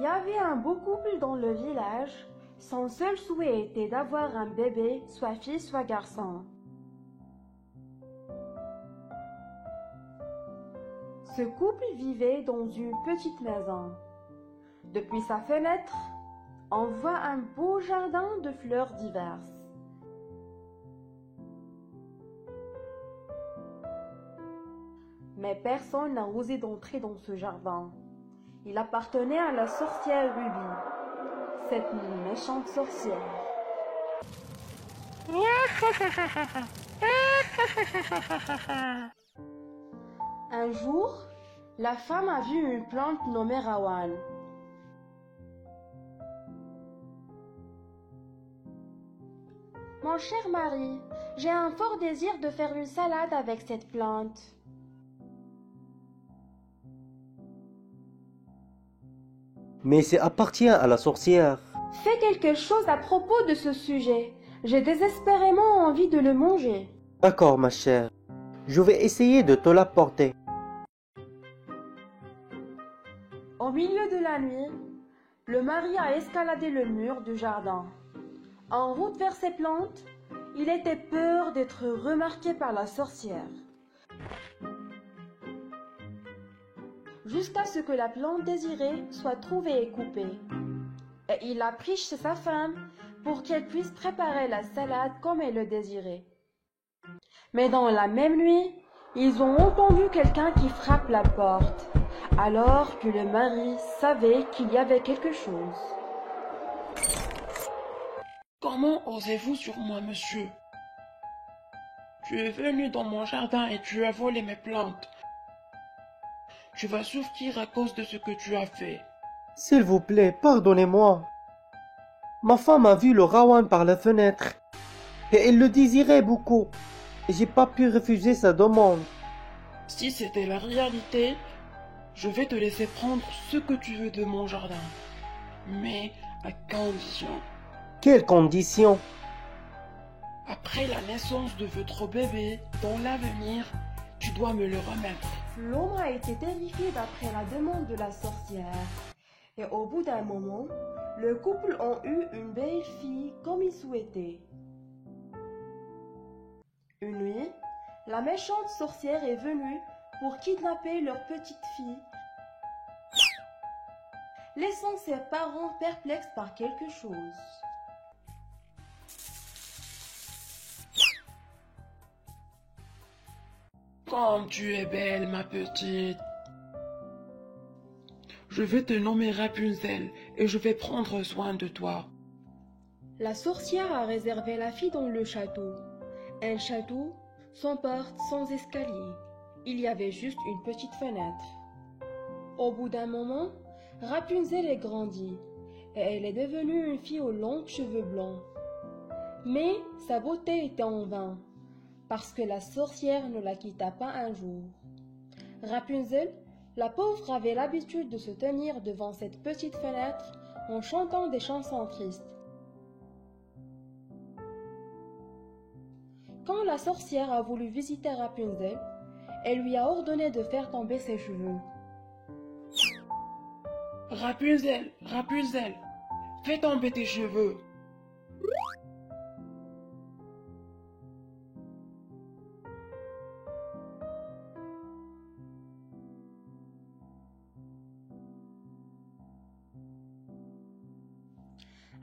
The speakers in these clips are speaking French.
y avait un beau couple dans le village. Son seul souhait était d'avoir un bébé, soit fille, soit garçon. Ce couple vivait dans une petite maison. Depuis sa fenêtre, on voit un beau jardin de fleurs diverses. Mais personne n'a osé d'entrer dans ce jardin. Il appartenait à la sorcière Ruby, cette méchante sorcière. Un jour, la femme a vu une plante nommée Rawan. Mon cher mari, j'ai un fort désir de faire une salade avec cette plante. Mais ça appartient à la sorcière. Fais quelque chose à propos de ce sujet. J'ai désespérément envie de le manger. D'accord, ma chère. Je vais essayer de te l'apporter. Au milieu de la nuit, le mari a escaladé le mur du jardin. En route vers ses plantes, il était peur d'être remarqué par la sorcière. Jusqu'à ce que la plante désirée soit trouvée et coupée. Et il a pris chez sa femme pour qu'elle puisse préparer la salade comme elle le désirait. Mais dans la même nuit, ils ont entendu quelqu'un qui frappe la porte, alors que le mari savait qu'il y avait quelque chose. Comment osez-vous sur moi, monsieur? Tu es venu dans mon jardin et tu as volé mes plantes. Tu vas souffrir à cause de ce que tu as fait. S'il vous plaît, pardonnez-moi. Ma femme a vu le Rawan par la fenêtre et elle le désirait beaucoup. Et j'ai pas pu refuser sa demande. Si c'était la réalité, je vais te laisser prendre ce que tu veux de mon jardin. Mais à condition. Quelles conditions? Après la naissance de votre bébé, dans l'avenir, tu dois me le remettre. L'homme a été terrifié d'après la demande de la sorcière. Et au bout d'un moment, le couple a eu une belle fille comme il souhaitait. Une nuit, la méchante sorcière est venue pour kidnapper leur petite fille, laissant ses parents perplexes par quelque chose. Comme tu es belle, ma petite. Je vais te nommer Rapunzel et je vais prendre soin de toi. La sorcière a réservé la fille dans le château. Un château sans porte, sans escalier. Il y avait juste une petite fenêtre. Au bout d'un moment, Rapunzel est grandie et elle est devenue une fille aux longs cheveux blancs. Mais sa beauté était en vain, parce que la sorcière ne la quitta pas un jour. Rapunzel, la pauvre, avait l'habitude de se tenir devant cette petite fenêtre en chantant des chansons tristes. Quand la sorcière a voulu visiter Rapunzel, elle lui a ordonné de faire tomber ses cheveux. Rapunzel, Rapunzel, fais tomber tes cheveux.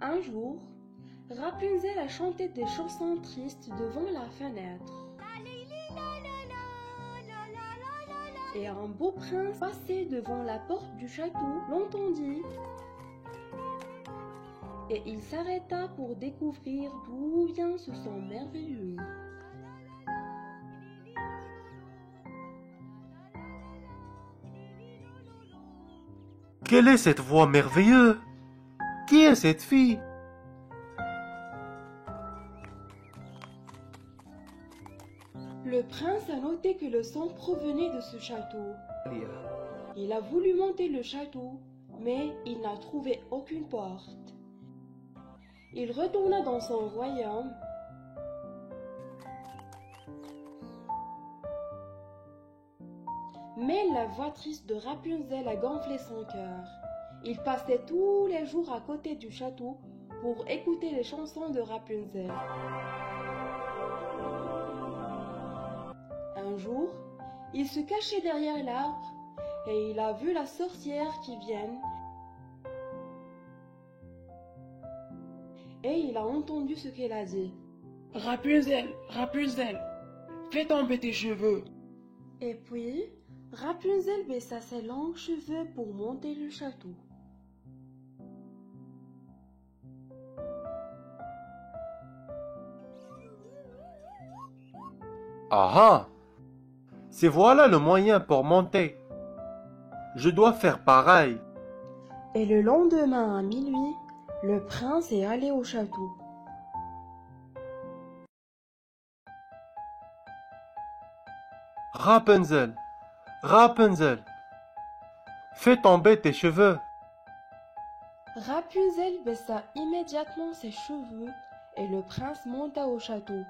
Un jour, Rapunzel a chanté des chansons tristes devant la fenêtre. Et un beau prince passé devant la porte du château l'entendit. Et il s'arrêta pour découvrir d'où vient ce son merveilleux. Quelle est cette voix merveilleuse? Qui est cette fille? Le prince a noté que le son provenait de ce château. Il a voulu monter le château, mais il n'a trouvé aucune porte. Il retourna dans son royaume. Mais la voix triste de Rapunzel a gonflé son cœur. Il passait tous les jours à côté du château pour écouter les chansons de Rapunzel. Un jour, il se cachait derrière l'arbre et il a vu la sorcière qui vient et il a entendu ce qu'elle a dit. Rapunzel, Rapunzel, fais tomber tes cheveux. Et puis, Rapunzel baissa ses longs cheveux pour monter le château. Ah ah! C'est voilà le moyen pour monter. Je dois faire pareil. Et le lendemain à minuit, le prince est allé au château. Rapunzel, Rapunzel, fais tomber tes cheveux. Rapunzel baissa immédiatement ses cheveux et le prince monta au château.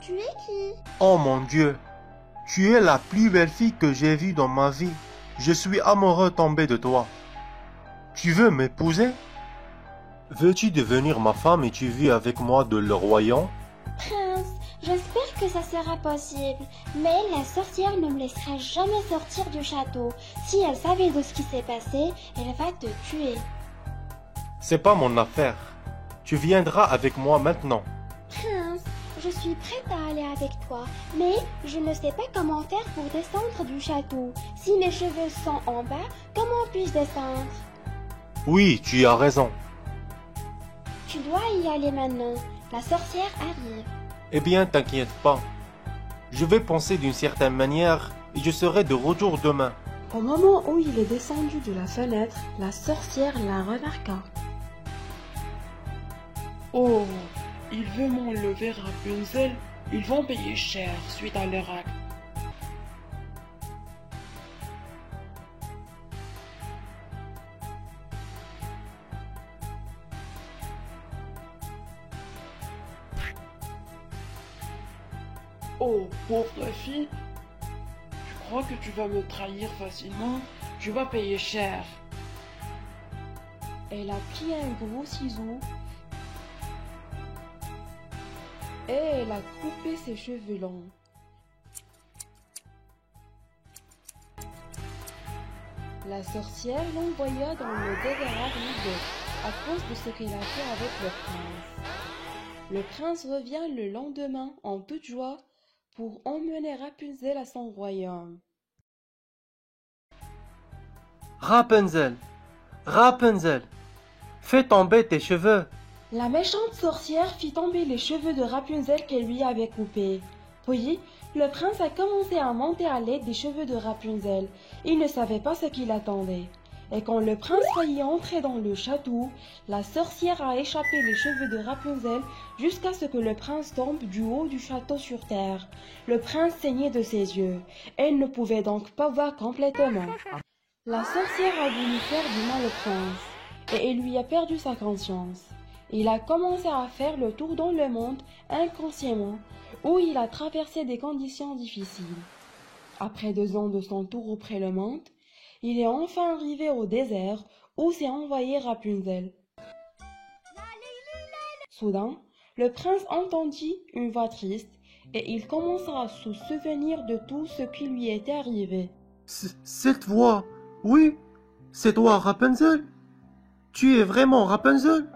Tu es qui? Oh mon Dieu, tu es la plus belle fille que j'ai vue dans ma vie. Je suis amoureux tombé de toi. Tu veux m'épouser? Veux-tu devenir ma femme et tu vis avec moi dans le royaume? Prince, j'espère que ça sera possible, mais la sorcière ne me laissera jamais sortir du château. Si elle savait de ce qui s'est passé, elle va te tuer. C'est pas mon affaire. Tu viendras avec moi maintenant. Prince, je suis prête à aller avec toi, mais je ne sais pas comment faire pour descendre du château. Si mes cheveux sont en bas, comment puis-je descendre? Oui, tu as raison. Tu dois y aller maintenant. La sorcière arrive. Eh bien, t'inquiète pas. Je vais penser d'une certaine manière et je serai de retour demain. Au moment où il est descendu de la fenêtre, la sorcière la remarqua. Oh, il veut m'enlever Rapunzel. Ils vont payer cher suite à leur acte. Oh, pauvre fille, je crois que tu vas me trahir facilement. Tu vas payer cher. Elle a pris un gros ciseau et elle a coupé ses cheveux longs. La sorcière l'envoya dans le désert aride à cause de ce qu'elle a fait avec le prince. Le prince revient le lendemain en toute joie pour emmener Rapunzel à son royaume. Rapunzel, Rapunzel, fais tomber tes cheveux. La méchante sorcière fit tomber les cheveux de Rapunzel qu'elle lui avait coupés. Puis, le prince a commencé à monter à l'aide des cheveux de Rapunzel. Il ne savait pas ce qu'il attendait. Et quand le prince faillit entrer dans le château, la sorcière a échappé les cheveux de Rapunzel jusqu'à ce que le prince tombe du haut du château sur terre. Le prince saignait de ses yeux. Elle ne pouvait donc pas voir complètement. La sorcière a voulu faire du mal au prince, et il lui a perdu sa conscience. Il a commencé à faire le tour dans le monde inconsciemment, où il a traversé des conditions difficiles. Après 2 ans de son tour auprès le monde, il est enfin arrivé au désert où s'est envoyé Rapunzel. Soudain, le prince entendit une voix triste et il commença à se souvenir de tout ce qui lui était arrivé. Cette voix, oui, c'est toi Rapunzel? Tu es vraiment Rapunzel?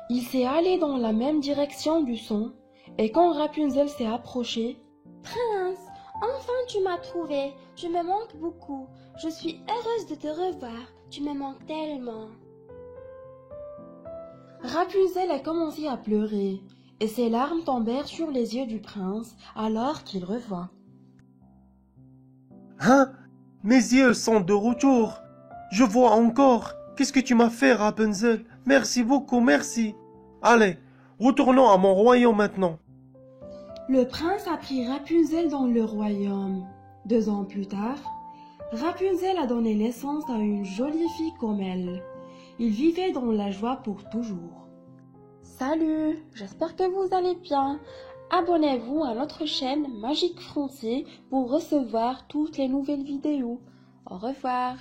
Il s'est allé dans la même direction du son et quand Rapunzel s'est approché, Prince, enfin tu m'as trouvé. Je me manque beaucoup. Je suis heureuse de te revoir. Tu me manques tellement. Rapunzel a commencé à pleurer et ses larmes tombèrent sur les yeux du prince alors qu'il revoit. Hein? Mes yeux sont de retour. Je vois encore. Qu'est-ce que tu m'as fait, Rapunzel? Merci beaucoup, merci. Allez, retournons à mon royaume maintenant. Le prince a pris Rapunzel dans le royaume. 2 ans plus tard, Rapunzel a donné naissance à une jolie fille comme elle. Ils vivaient dans la joie pour toujours. Salut, j'espère que vous allez bien. Abonnez-vous à notre chaîne Magique Français pour recevoir toutes les nouvelles vidéos. Au revoir.